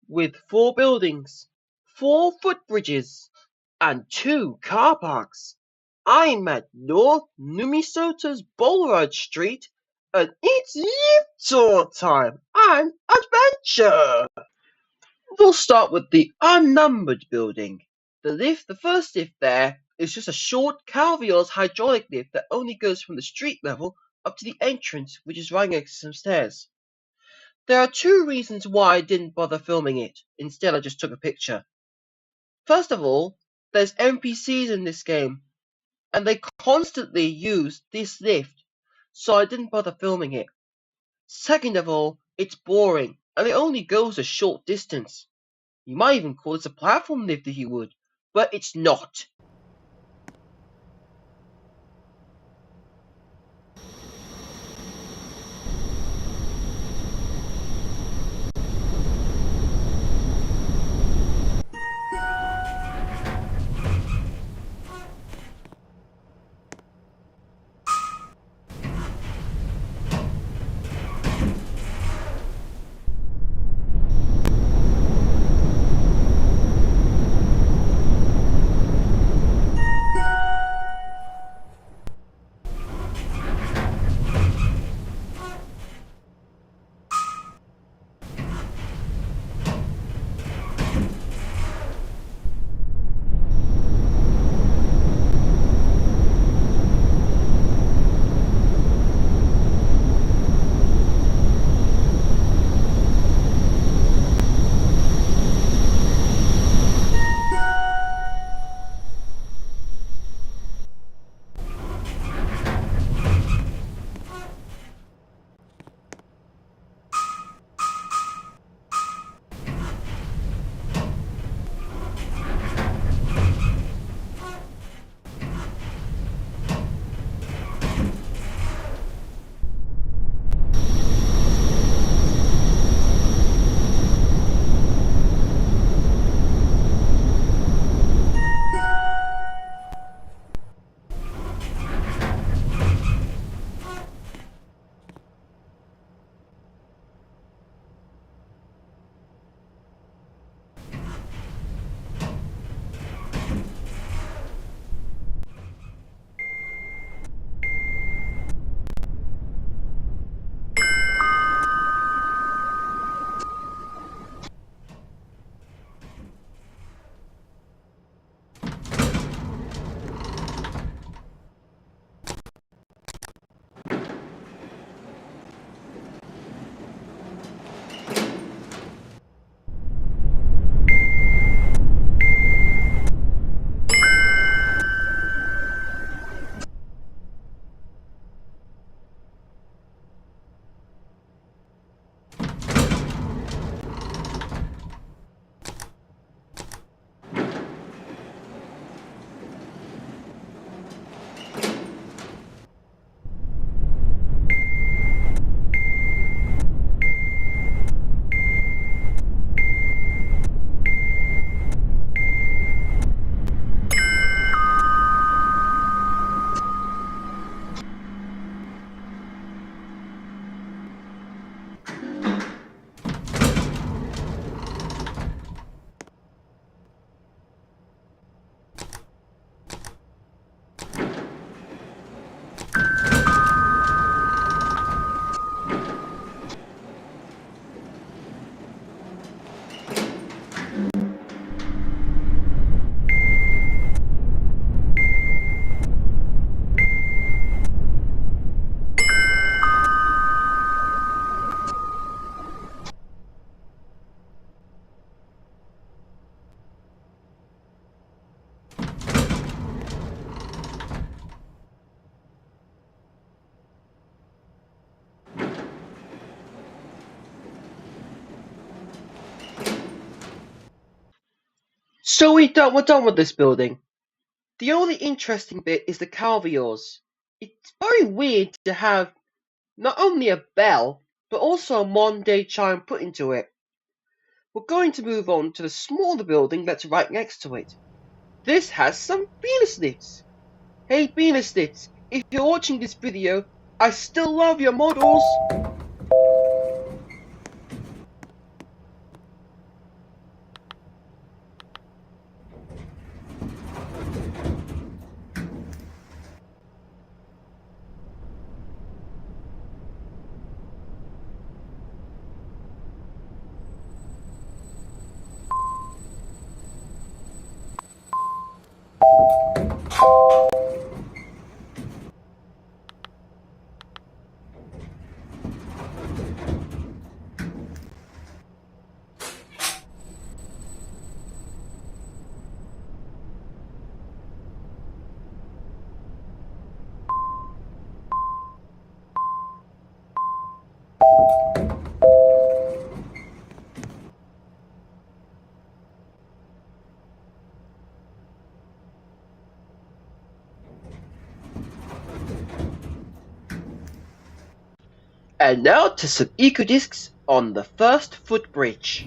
with 4 buildings, 4 footbridges, and 2 car parks. I'm at North Numisota's Bolrad Street, and it's lift tour time and adventure! We'll start with the unnumbered building. The first lift there is just a short Calvios hydraulic lift that only goes from the street level up to the entrance, which is right next to some stairs. There are 2 reasons why I didn't bother filming it. Instead, I just took a picture. First of all, there's NPCs in this game, and they constantly use this lift, so I didn't bother filming it. Second of all, it's boring, and it only goes a short distance. You might even call this a platform lift if you would, but it's not. So we're done with this building. The only interesting bit is the Calvios. It's very weird to have not only a bell, but also a modern day chime put into it. We're going to move on to the smaller building that's right next to it. This has some Venus lifts. Hey Venus lifts, if you're watching this video, I still love your models. And now to some eco-discs on the first footbridge.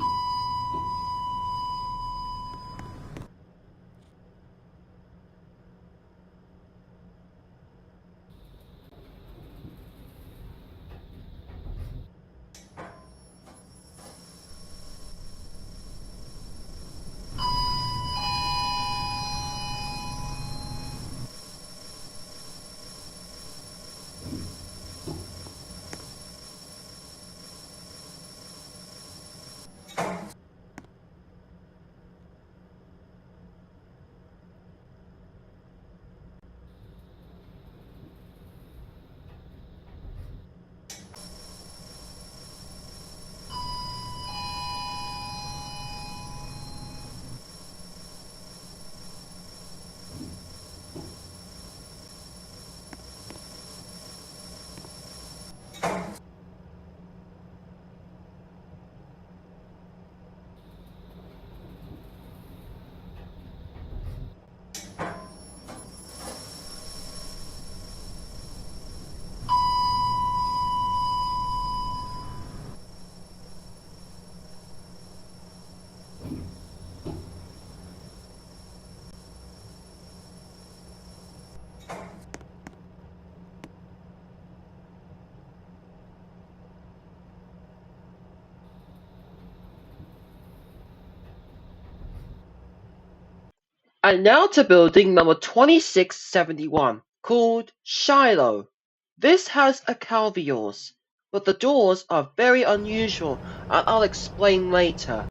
And now to building number 2671, called Shiloh. This has a calvaeus, but the doors are very unusual and I'll explain later.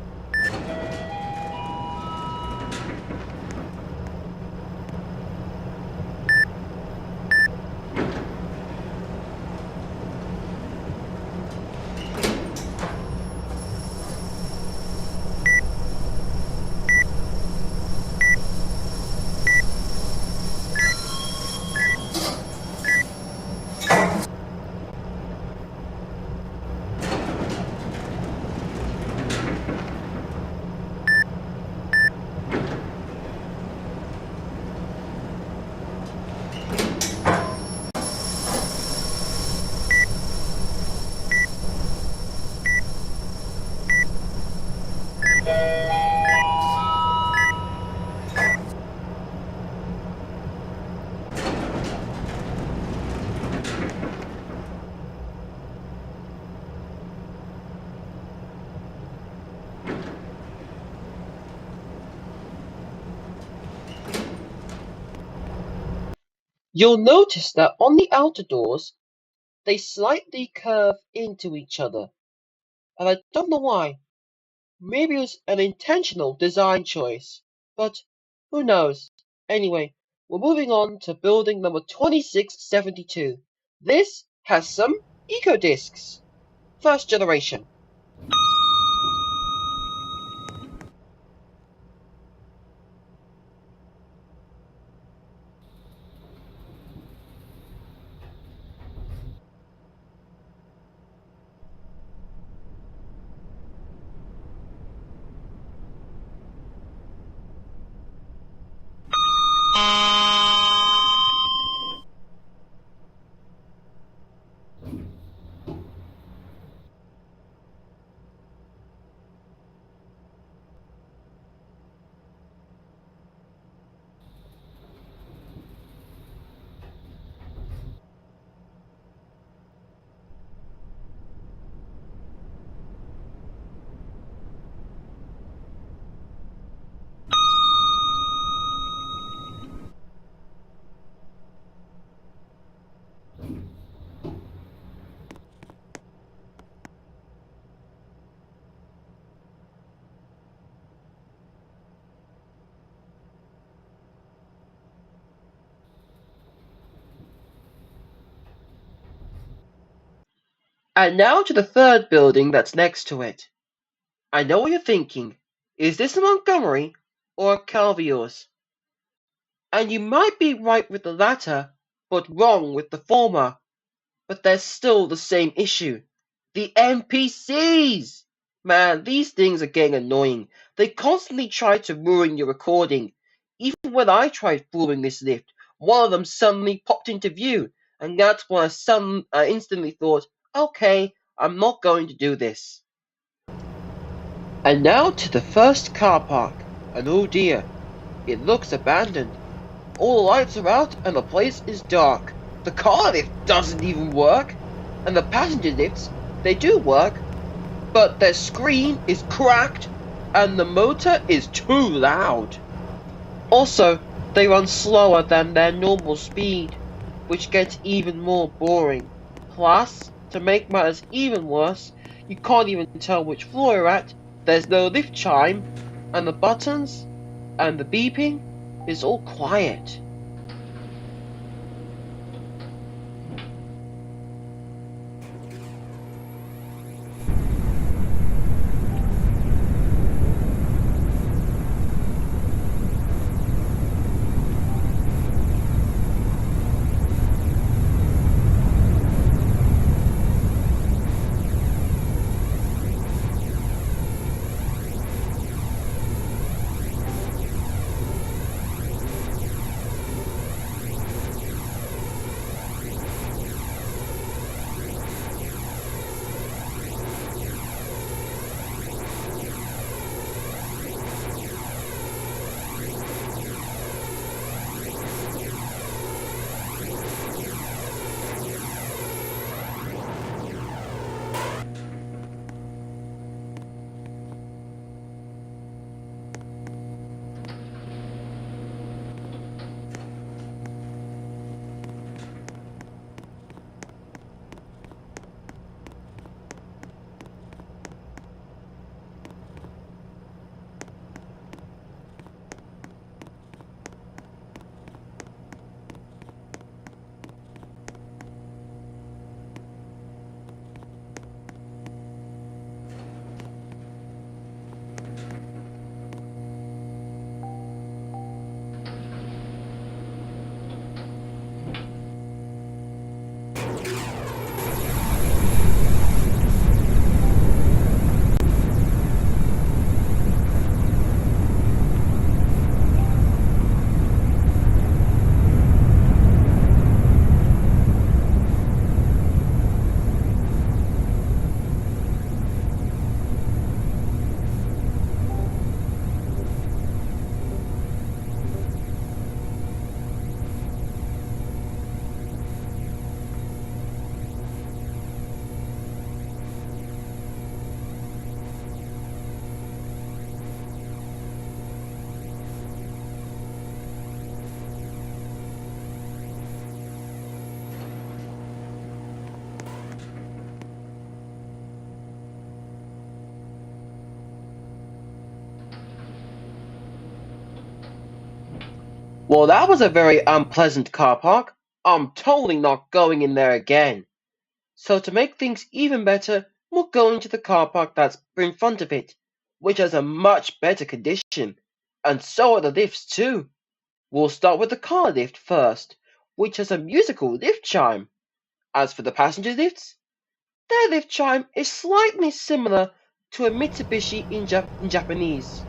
You'll notice that on the outer doors, they slightly curve into each other, and I don't know why. Maybe it was an intentional design choice, but who knows? Anyway, we're moving on to building number 2672. This has some eco discs. First generation. And now to the third building that's next to it. I know what you're thinking. Is this a Montgomery or a Calvius? And you might be right with the latter, but wrong with the former. But there's still the same issue. The NPCs! Man, these things are getting annoying. They constantly try to ruin your recording. Even when I tried following this lift, one of them suddenly popped into view, and that's when I instantly thought, Okay, I'm not going to do this. And now to the first car park. And oh dear, it looks abandoned. All the lights are out and the place is dark. The car lift doesn't even work. And the passenger lifts, they do work, but their screen is cracked and the motor is too loud. Also, they run slower than their normal speed, which gets even more boring. Plus, to make matters even worse, you can't even tell which floor you're at, there's no lift chime, and the buttons and the beeping is all quiet. Well, that was a very unpleasant car park. I'm totally not going in there again. So to make things even better, we're going to the car park that's in front of it, which has a much better condition. And so are the lifts too. We'll start with the car lift first, which has a musical lift chime. As for the passenger lifts, their lift chime is slightly similar to a Mitsubishi in Japanese.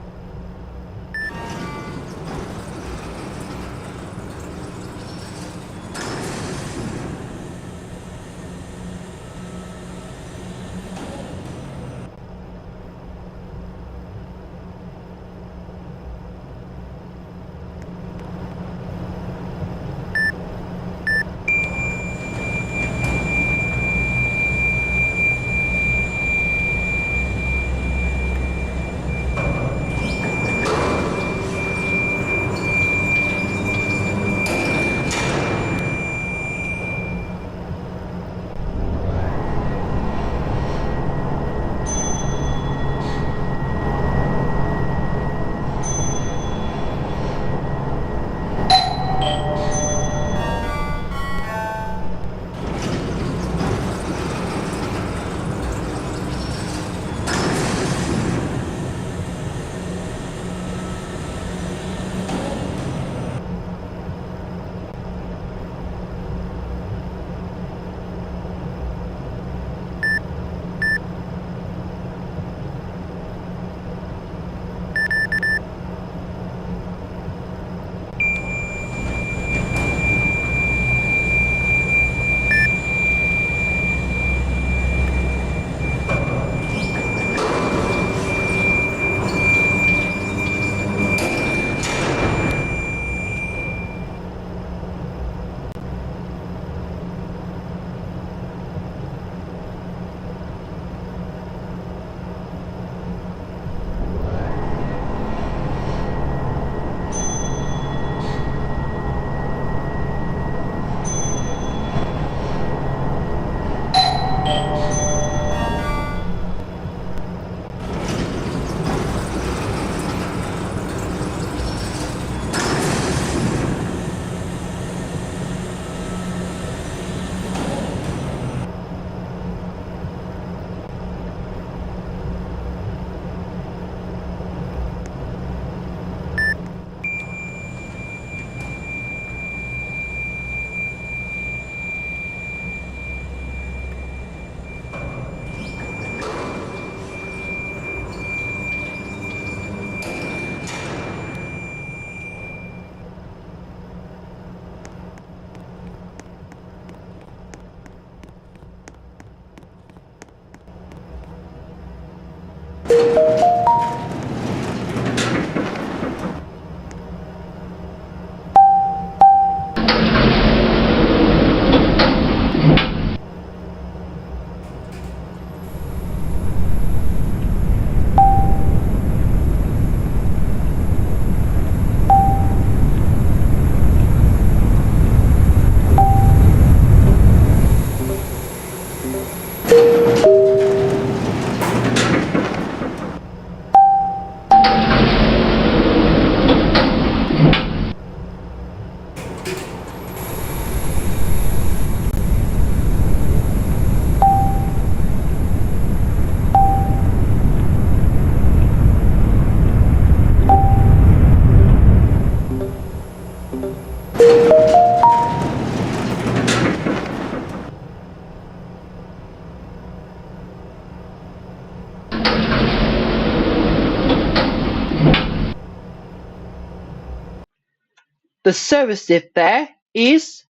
The service diff there is,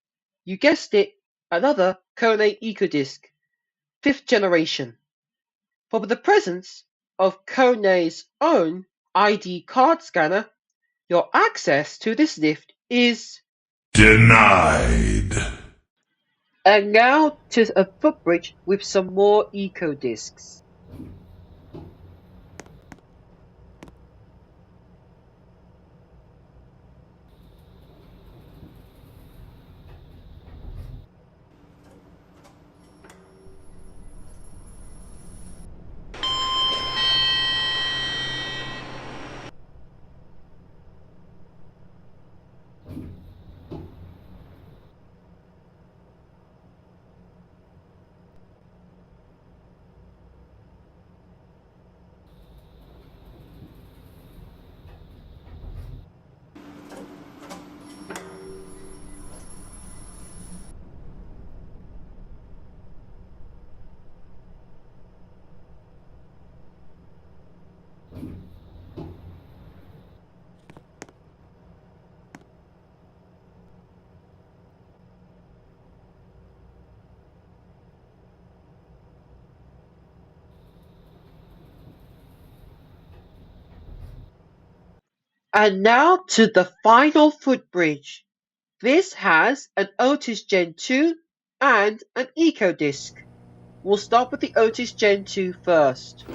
you guessed it, another Kone EcoDisc, 5th generation. For the presence of Kone's own ID card scanner, your access to this lift is denied. And now to a footbridge with some more EcoDiscs. And now to the final footbridge. This has an Otis Gen 2 and an EcoDisc. We'll start with the Otis Gen 2 first.